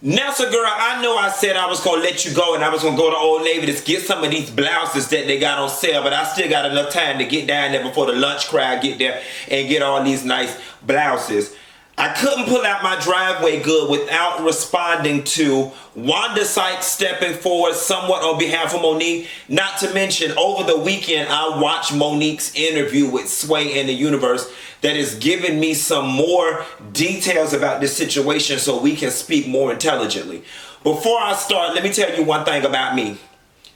Nelsa girl, I know I said I was going to let you go and I was going to go to Old Navy to get some of these blouses that they got on sale, but I still got enough time to get down there before the lunch crowd get there and get all these nice blouses. I couldn't pull out my driveway good without responding to Wanda Sykes stepping forward somewhat on behalf of Monique. Not to mention, over the weekend, I watched Monique's interview with Sway in the Universe that is giving me some more details about this situation so we can speak more intelligently. Before I start, let me tell you one thing about me.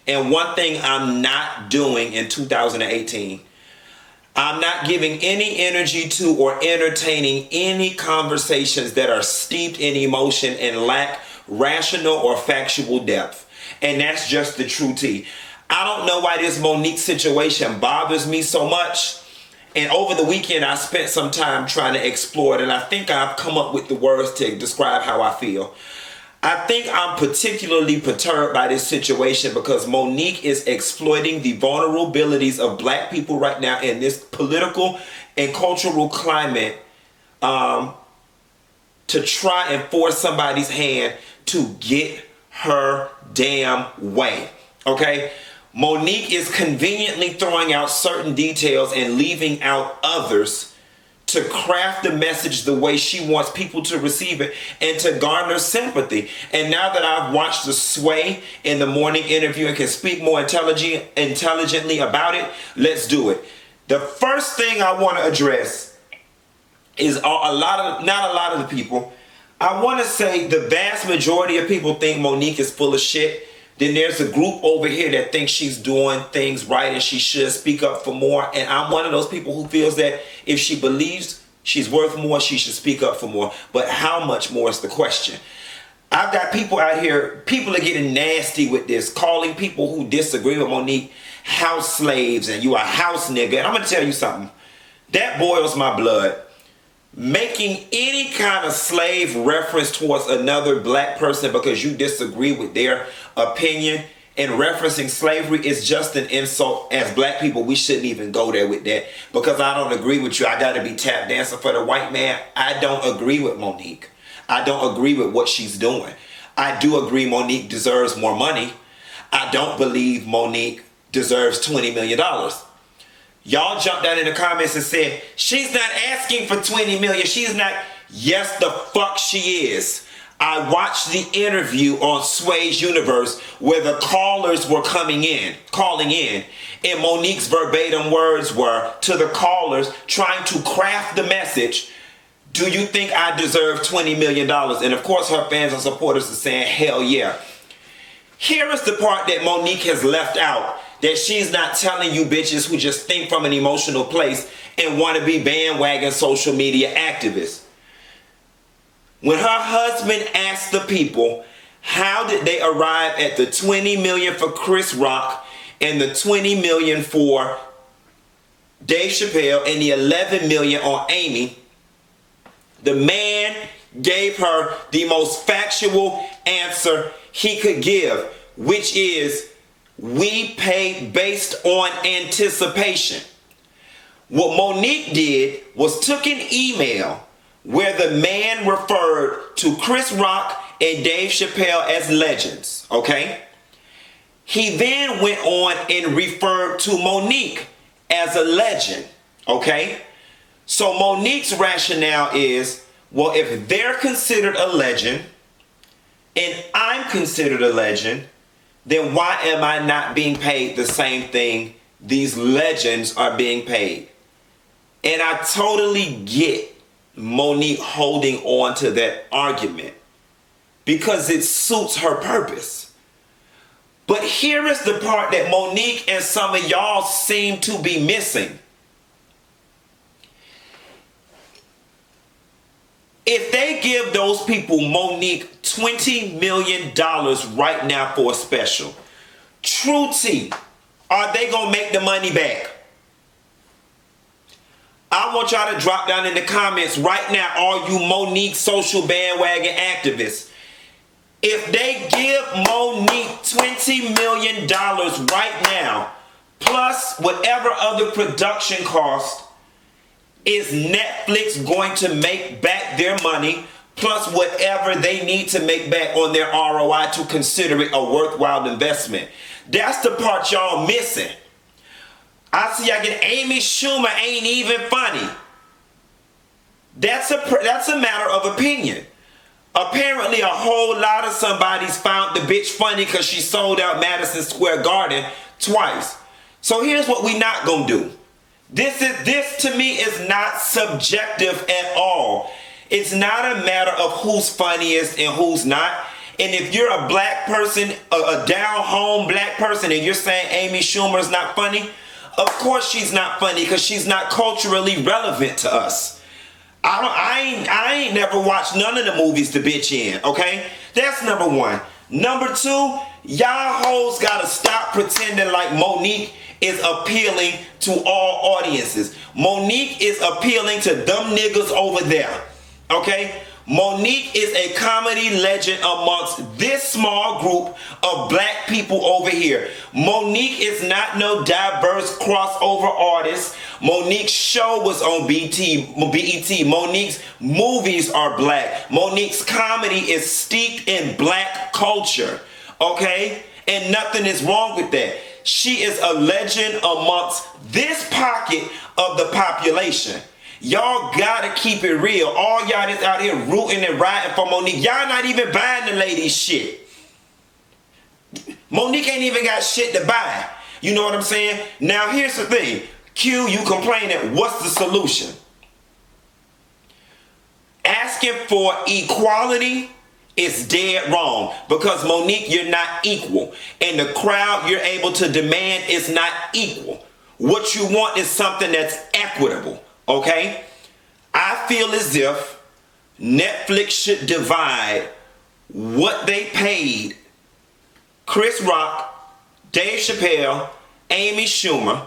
And one thing I'm not doing in 2018. I'm not giving any energy to or entertaining any conversations that are steeped in emotion and lack rational or factual depth. And that's just the true tea. I don't know why this Monique situation bothers me so much. And over the weekend, I spent some time trying to explore it. And I think I've come up with the words to describe how I feel. I think I'm particularly perturbed by this situation because Monique is exploiting the vulnerabilities of black people right now in this political and cultural climate to try and force somebody's hand to get her damn way. Okay? Monique is conveniently throwing out certain details and leaving out others to craft the message the way she wants people to receive it and to garner sympathy. And now that I've watched the Sway in the morning interview and can speak more intelligently about it, let's do it. The first thing I want to address is not a lot of the people. I want to say the vast majority of people think Monique is full of shit. Then there's a group over here that thinks she's doing things right and she should speak up for more. And I'm one of those people who feels that if she believes she's worth more, she should speak up for more. But how much more is the question? I've got people out here, people are getting nasty with this, calling people who disagree with Monique house slaves and you a house nigga. And I'm going to tell you something. That boils my blood. Making any kind of slave reference towards another black person because you disagree with their opinion and referencing slavery is just an insult. As black people, we shouldn't even go there with that because I don't agree with you. I got to be tap dancing for the white man. I don't agree with Monique. I don't agree with what she's doing. I do agree Monique deserves more money. I don't believe Monique deserves $20 million. Y'all jumped down in the comments and said, she's not asking for $20 million. She's not. Yes, the fuck she is. I watched the interview on Sway's Universe where the callers were calling in. And Monique's verbatim words were to the callers trying to craft the message, do you think I deserve $20 million? And of course her fans and supporters are saying, hell yeah. Here is the part that Monique has left out. That she's not telling you bitches who just think from an emotional place and want to be bandwagon social media activists. When her husband asked the people, how did they arrive at the $20 million for Chris Rock and the $20 million for Dave Chappelle and the $11 million on Amy, the man gave her the most factual answer he could give, which is, we paid based on anticipation. What Monique did was took an email where the man referred to Chris Rock and Dave Chappelle as legends, okay? He then went on and referred to Monique as a legend, okay? So Monique's rationale is, well, if they're considered a legend and I'm considered a legend, then why am I not being paid the same thing these legends are being paid? And I totally get Monique holding on to that argument because it suits her purpose. But here is the part that Monique and some of y'all seem to be missing. If they give those people, Monique, $20 million right now for a special, true tea, are they going to make the money back? I want y'all to drop down in the comments right now, all you Monique social bandwagon activists. If they give Monique $20 million right now, plus whatever other production cost, is Netflix going to make back their money? plus whatever they need to make back on their ROI to consider it a worthwhile investment. That's the part y'all missing. I see y'all get Amy Schumer ain't even funny. That's a matter of opinion. Apparently a whole lot of somebody's found the bitch funny because she sold out Madison Square Garden twice. So here's what we not gonna do. This to me is not subjective at all. It's not a matter of who's funniest and who's not. And if you're a black person, a down home black person, and you're saying Amy Schumer is not funny, of course she's not funny because she's not culturally relevant to us. I ain't never watched none of the movies the bitch in, okay? That's number one. Number two, y'all hoes gotta stop pretending like Monique is appealing to all audiences. Monique is appealing to them niggas over there, okay? Monique is a comedy legend amongst this small group of black people over here. Monique is not no diverse crossover artist. Monique's show was on BET. Monique's movies are black. Monique's comedy is steeped in black culture, okay? And nothing is wrong with that. She is a legend amongst this pocket of the population. Y'all gotta keep it real. All y'all that's out here rooting and riding for Monique, y'all not even buying the lady's shit. Monique ain't even got shit to buy. You know what I'm saying? Now here's the thing. Q, you complaining, what's the solution? Asking for equality is dead wrong because Monique, you're not equal. And the crowd you're able to demand is not equal. What you want is something that's equitable. Okay, I feel as if Netflix should divide what they paid Chris Rock, Dave Chappelle, Amy Schumer,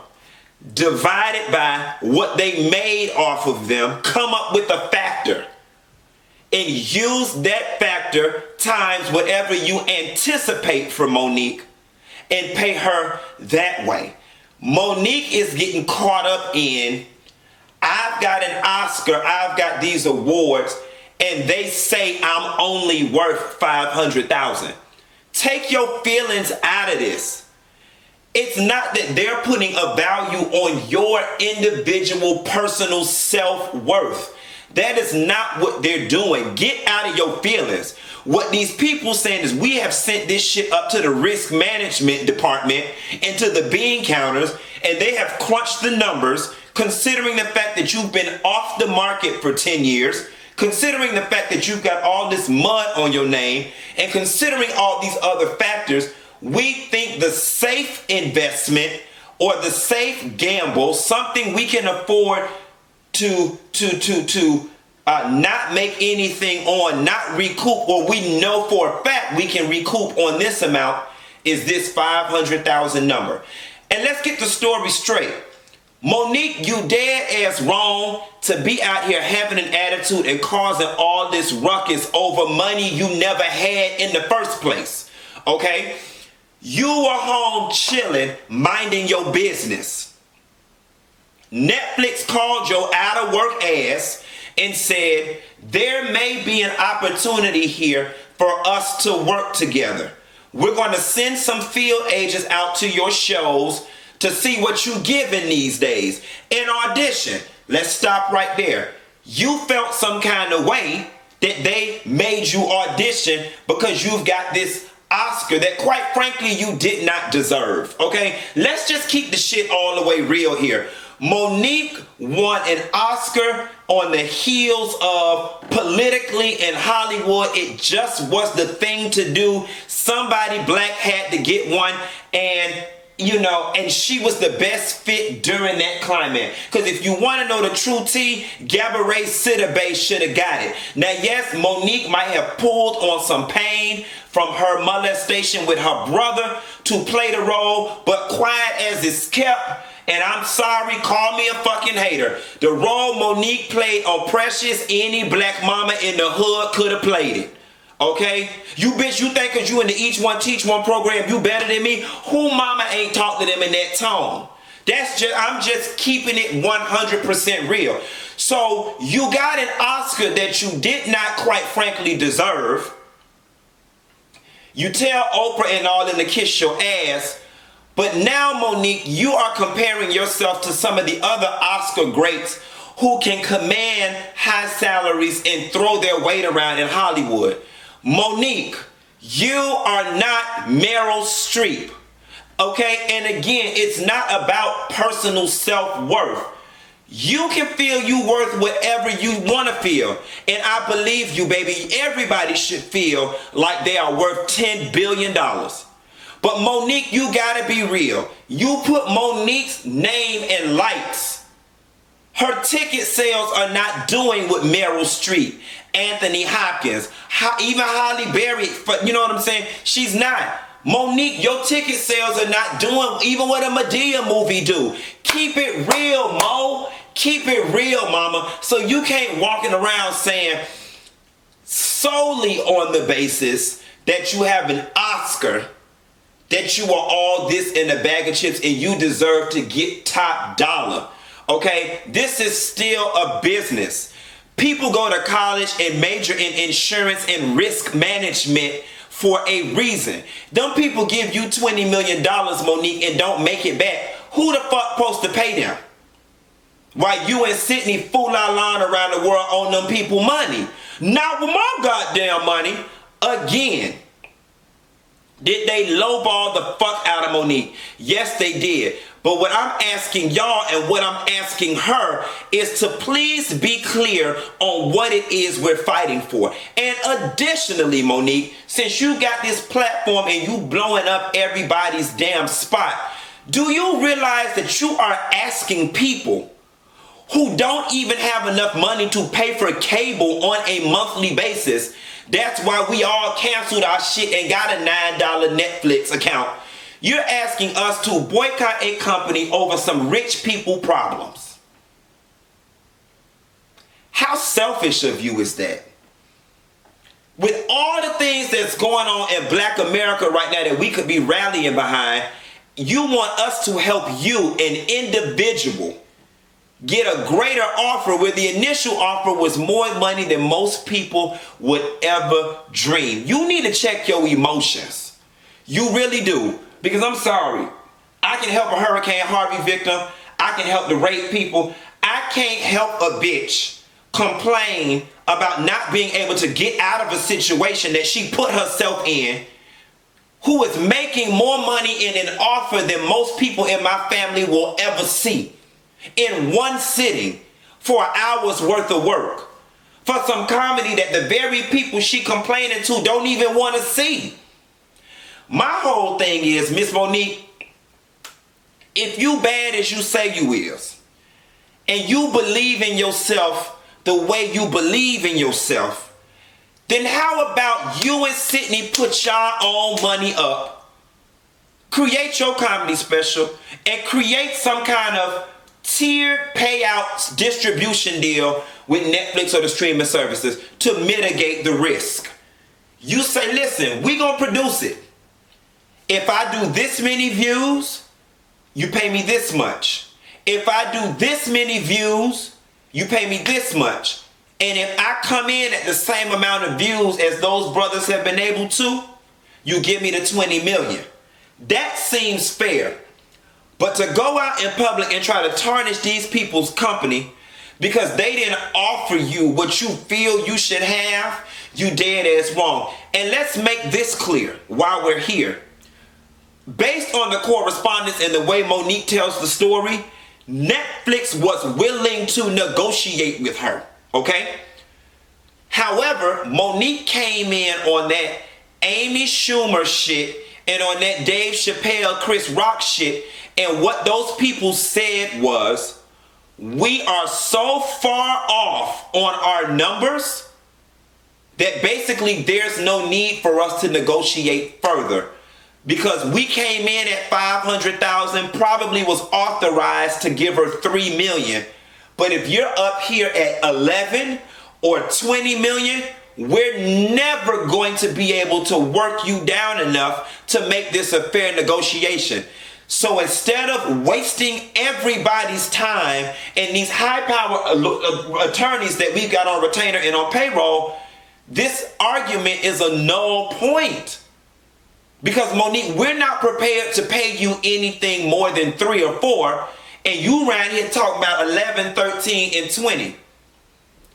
divided by what they made off of them, come up with a factor, and use that factor times whatever you anticipate from Monique and pay her that way. Monique is getting caught up in, I've got an Oscar, I've got these awards, and they say I'm only worth $500,000. Take your feelings out of this. It's not that they're putting a value on your individual personal self-worth. That is not what they're doing. Get out of your feelings. What these people saying is we have sent this shit up to the risk management department and to the bean counters, and they have crunched the numbers, considering the fact that you've been off the market for 10 years, considering the fact that you've got all this mud on your name, and considering all these other factors. We think the safe investment or the safe gamble, something we can afford to not make anything on, not recoup, or we know for a fact we can recoup on this amount, is this 500,000 number. And let's get the story straight. Monique, you dead ass wrong to be out here having an attitude and causing all this ruckus over money you never had in the first place. Okay? You were home chilling, minding your business. Netflix called your out of work ass and said, there may be an opportunity here for us to work together. We're going to send some field agents out to your shows to see what you giving these days. In audition, let's stop right there. You felt some kind of way that they made you audition because you've got this Oscar that quite frankly you did not deserve, okay? Let's just keep the shit all the way real here. Monique won an Oscar on the heels of politically in Hollywood. It just was the thing to do. Somebody black had to get one, and you know, and she was the best fit during that climate. Because if you want to know the true tea, Gabourey Sidibe should have got it. Now, yes, Monique might have pulled on some pain from her molestation with her brother to play the role, but quiet as it's kept, and I'm sorry, call me a fucking hater, the role Monique played on Precious, any black mama in the hood could have played it. Okay? You bitch, you think cause you in the Each One Teach One program, you better than me? Who mama ain't talk to them in that tone? I'm just keeping it 100% real. So you got an Oscar that you did not quite frankly deserve. You tell Oprah and all them to kiss your ass. But now, Monique, you are comparing yourself to some of the other Oscar greats who can command high salaries and throw their weight around in Hollywood. Monique, you are not Meryl Streep. Okay? And again, it's not about personal self-worth. You can feel you worth whatever you want to feel. And I believe you, baby. Everybody should feel like they are worth $10 billion. But Monique, you gotta be real. You put Monique's name in lights. Her ticket sales are not doing what Meryl Streep, Anthony Hopkins, even Halle Berry, you know what I'm saying? She's not. Monique, your ticket sales are not doing even what a Madea movie do. Keep it real, Mo. Keep it real, mama. So you can't walking around saying solely on the basis that you have an Oscar, that you are all this in a bag of chips and you deserve to get top dollar. Okay? This is still a business. People go to college and major in insurance and risk management for a reason. Them people give you $20 million, Monique, and don't make it back. Who the fuck supposed to pay them? While you and Sydney fool-la-la around the world on them people money. Not with my goddamn money. Again. Did they lowball the fuck out of Monique? Yes, they did. But what I'm asking y'all and what I'm asking her is to please be clear on what it is we're fighting for. And additionally, Monique, since you got this platform and you blowing up everybody's damn spot, do you realize that you are asking people who don't even have enough money to pay for cable on a monthly basis? That's why we all canceled our shit and got a $9 Netflix account. You're asking us to boycott a company over some rich people problems. How selfish of you is that? With all the things that's going on in Black America right now that we could be rallying behind, you want us to help you, an individual, get a greater offer where the initial offer was more money than most people would ever dream. You need to check your emotions. You really do. Because I'm sorry, I can help a Hurricane Harvey victim. I can help the rape people. I can't help a bitch complain about not being able to get out of a situation that she put herself in, who is making more money in an offer than most people in my family will ever see, in one sitting for an hour's worth of work, for some comedy that the very people she complaining to don't even want to see. My whole thing is, Miss Monique, if you bad as you say you is, and you believe in yourself the way you believe in yourself, then how about you and Sydney put y'all own money up, create your comedy special, and create some kind of tiered payouts distribution deal with Netflix or the streaming services to mitigate the risk. You say, listen, we gonna produce it. If I do this many views, you pay me this much. If I do this many views, you pay me this much. And if I come in at the same amount of views as those brothers have been able to, you give me the 20 million. That seems fair. But to go out in public and try to tarnish these people's company because they didn't offer you what you feel you should have, you dead ass wrong. And let's make this clear while we're here. Based on the correspondence and the way Monique tells the story, Netflix was willing to negotiate with her, okay? However, Monique came in on that Amy Schumer shit and on that Dave Chappelle, Chris Rock shit, and what those people said was, we are so far off on our numbers that basically there's no need for us to negotiate further. Because we came in at 500,000, probably was authorized to give her 3 million. But if you're up here at 11 or 20 million, we're never going to be able to work you down enough to make this a fair negotiation. So instead of wasting everybody's time and these high-power attorneys that we've got on retainer and on payroll, this argument is a null point. Because Monique, we're not prepared to pay you anything more than 3 or 4, and you around here talking about 11, 13, and 20.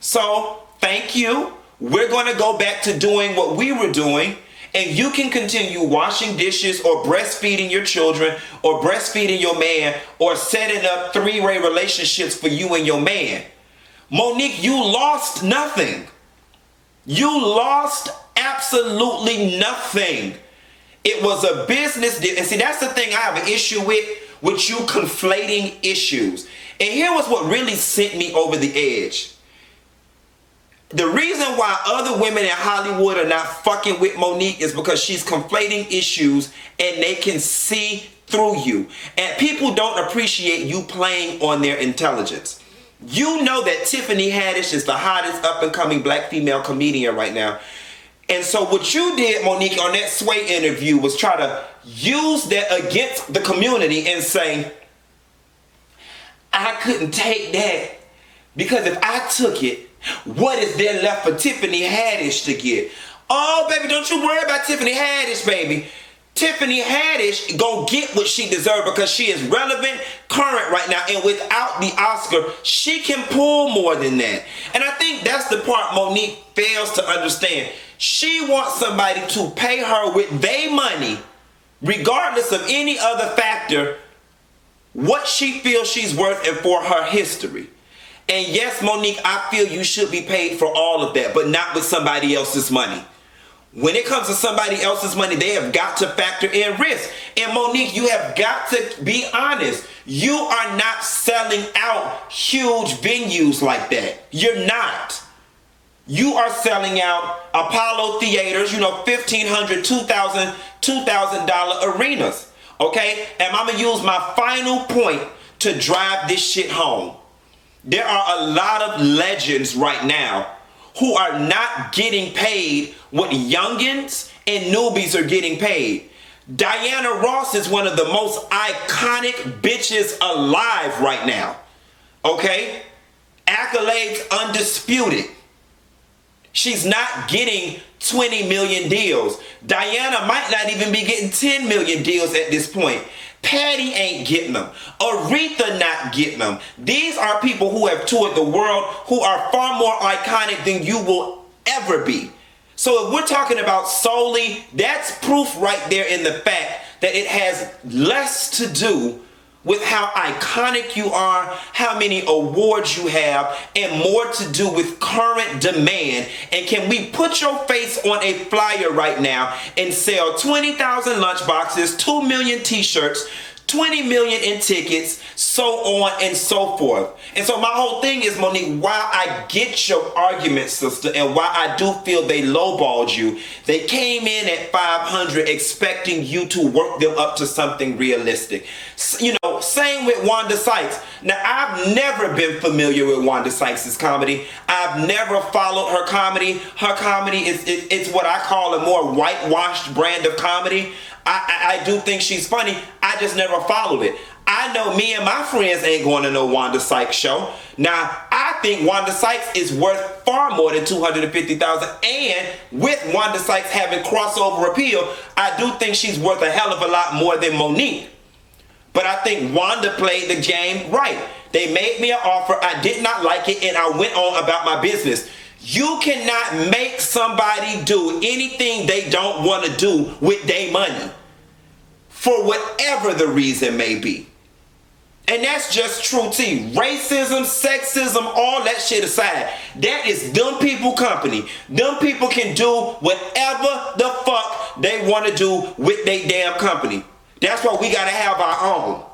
So, thank you. We're going to go back to doing what we were doing, and you can continue washing dishes or breastfeeding your children or breastfeeding your man or setting up 3-way relationships for you and your man. Monique, you lost nothing. You lost absolutely nothing. It was a business deal. And see, that's the thing I have an issue with you conflating issues. And here was what really sent me over the edge. The reason why other women in Hollywood are not fucking with Monique is because she's conflating issues and they can see through you. And people don't appreciate you playing on their intelligence. You know that Tiffany Haddish is the hottest up-and-coming black female comedian right now. And so what you did, Monique, on that Sway interview was try to use that against the community and say, I couldn't take that because if I took it, what is there left for Tiffany Haddish to get? Oh, baby, don't you worry about Tiffany Haddish, baby. Tiffany Haddish go get what she deserves because she is relevant, current right now, and without the Oscar, she can pull more than that. And I think that's the part Monique fails to understand. She wants somebody to pay her with their money, regardless of any other factor, what she feels she's worth and for her history. And yes, Monique, I feel you should be paid for all of that, but not with somebody else's money. When it comes to somebody else's money, they have got to factor in risk. And Monique, you have got to be honest. You are not selling out huge venues like that. You're not. You are selling out Apollo theaters, $1,500, $2,000 arenas. Okay? And I'm going to use my final point to drive this shit home. There are a lot of legends right now who are not getting paid what youngins and newbies are getting paid. Diana Ross is one of the most iconic bitches alive right now. Okay? Accolades undisputed. She's not getting 20 million deals. Diana might not even be getting 10 million deals at this point. Patty ain't getting them. Aretha not getting them. These are people who have toured the world who are far more iconic than you will ever be. So if we're talking about solely, that's proof right there in the fact that it has less to do with how iconic you are, how many awards you have, and more to do with current demand. And can we put your face on a flyer right now and sell 20,000 lunchboxes, 2 million t-shirts, 20 million in tickets, so on and so forth. And so my whole thing is, Monique, while I get your argument, sister, and while I do feel they lowballed you, they came in at 500 expecting you to work them up to something realistic. Same with Wanda Sykes. Now, I've never been familiar with Wanda Sykes' comedy. I've never followed her comedy. Her comedy it's what I call a more whitewashed brand of comedy. I do think she's funny. I just never followed it. I know me and my friends ain't going to no Wanda Sykes show. Now, I think Wanda Sykes is worth far more than $250,000. And with Wanda Sykes having crossover appeal, I do think she's worth a hell of a lot more than Monique. But I think Wanda played the game right. They made me an offer. I did not like it, and I went on about my business. You cannot make somebody do anything they don't want to do with their money, for whatever the reason may be. And that's just true tea. Racism, sexism, all that shit aside, that is them people company. Them people can do whatever the fuck they want to do with their damn company. That's why we gotta have our own.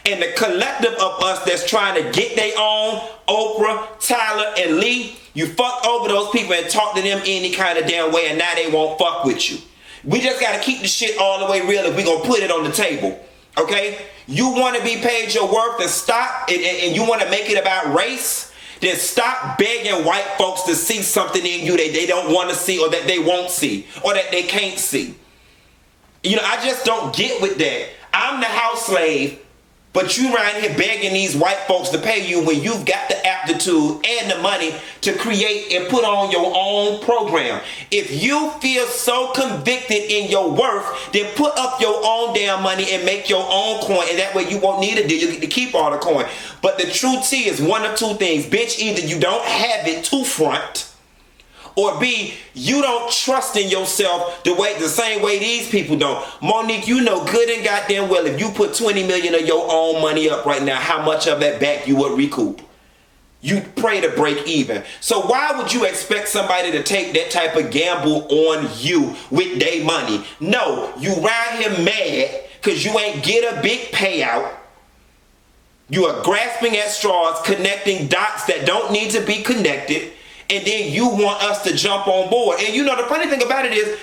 And the collective of us that's trying to get their own, Oprah, Tyler, and Lee, you fuck over those people and talk to them any kind of damn way, and now they won't fuck with you. We just gotta keep the shit all the way real if we gonna put it on the table. Okay? You wanna be paid your worth and stop, and you wanna make it about race, then stop begging white folks to see something in you that they don't wanna see, or that they won't see, or that they can't see. I just don't get with that. I'm the house slave, but you around here begging these white folks to pay you when you've got the aptitude and the money to create and put on your own program. If you feel so convicted in your worth, then put up your own damn money and make your own coin, and that way you won't need a deal. You get to keep all the coin. But the truth is one of two things, bitch. Either you don't have it to front, or B, you don't trust in yourself the same way these people don't. Monique, you know good and goddamn well if you put 20 million of your own money up right now, how much of that back you would recoup? You pray to break even. So why would you expect somebody to take that type of gamble on you with their money? No, you ride here mad because you ain't get a big payout. You are grasping at straws, connecting dots that don't need to be connected. And then you want us to jump on board. And you know, the funny thing about it is,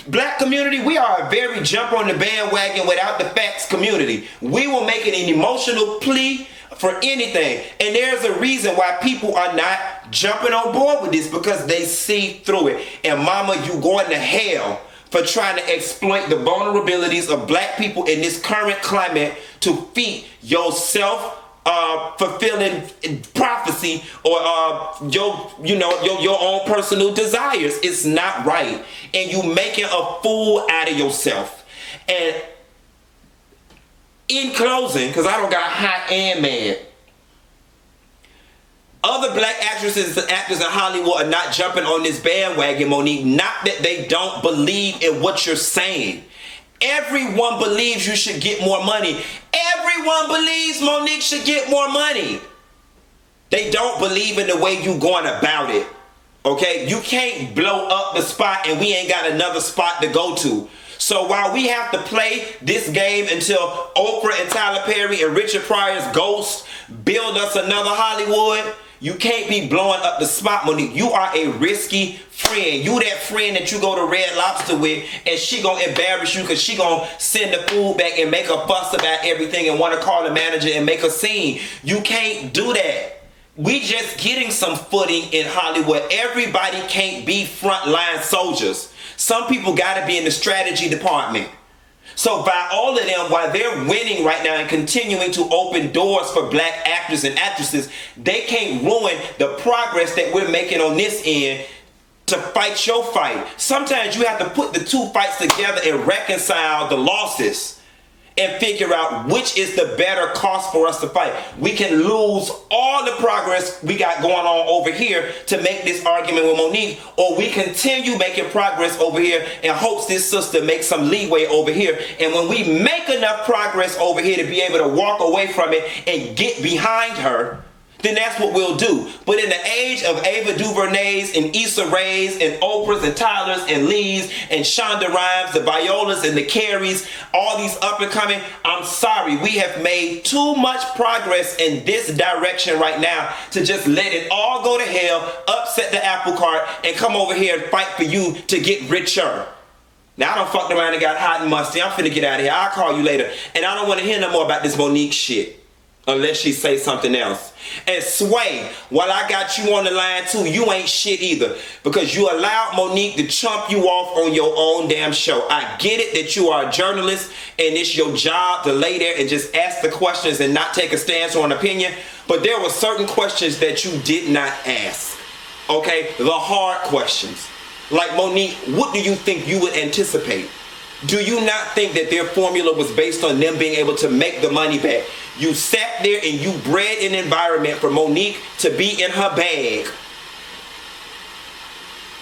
black community, we are a very jump on the bandwagon without the facts community. We will make an emotional plea for anything. And there's a reason why people are not jumping on board with this, because they see through it. And mama, you going to hell for trying to exploit the vulnerabilities of black people in this current climate to feed yourself fulfilling prophecy or your own personal desires. It's not right, and you making a fool out of yourself. And in closing, because I don't got hot and mad, other black actresses and actors in Hollywood are not jumping on this bandwagon, Monique. Not that they don't believe in what you're saying. Everyone believes you should get more money. Everyone believes Monique should get more money. They don't believe in the way you going about it. Okay? You can't blow up the spot and we ain't got another spot to go to. So while we have to play this game until Oprah and Tyler Perry and Richard Pryor's ghost build us another Hollywood, you can't be blowing up the spot, Monique. You are a risky friend. You that friend that you go to Red Lobster with, and she gonna embarrass you because she gonna send the food back and make a fuss about everything and want to call the manager and make a scene. You can't do that. We just getting some footing in Hollywood. Everybody can't be frontline soldiers. Some people gotta be in the strategy department. So by all of them, while they're winning right now and continuing to open doors for black actors and actresses, they can't ruin the progress that we're making on this end to fight your fight. Sometimes you have to put the two fights together and reconcile the losses and figure out which is the better cost for us to fight. We can lose all the progress we got going on over here to make this argument with Monique, or we continue making progress over here in hopes this sister makes some leeway over here. And when we make enough progress over here to be able to walk away from it and get behind her, then that's what we'll do. But in the age of Ava DuVernay's and Issa Rae's and Oprah's and Tyler's and Lee's and Shonda Rhimes, the Violas and the Carries, all these up and coming, I'm sorry, we have made too much progress in this direction right now to just let it all go to hell, upset the apple cart, and come over here and fight for you to get richer. Now I done fucked around and got hot and musty. I'm finna get out of here. I'll call you later. And I don't want to hear no more about this Monique shit, unless she say something else. And Sway, while I got you on the line too, you ain't shit either, because you allowed Monique to chump you off on your own damn show. I get it that you are a journalist and it's your job to lay there and just ask the questions and not take a stance or an opinion, but there were certain questions that you did not ask. Okay? The hard questions. Like, Monique, what do you think you would anticipate? Do you not think that their formula was based on them being able to make the money back? You sat there and you bred an environment for Monique to be in her bag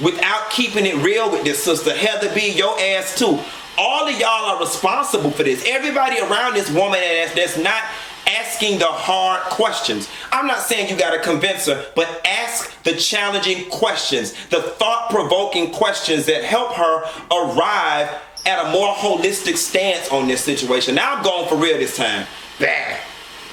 without keeping it real with this sister. Heather B, your ass too. All of y'all are responsible for this. Everybody around this woman that's not asking the hard questions. I'm not saying you gotta convince her, but ask the challenging questions, the thought-provoking questions that help her arrive at a more holistic stance on this situation. Now I'm going for real this time. Bah.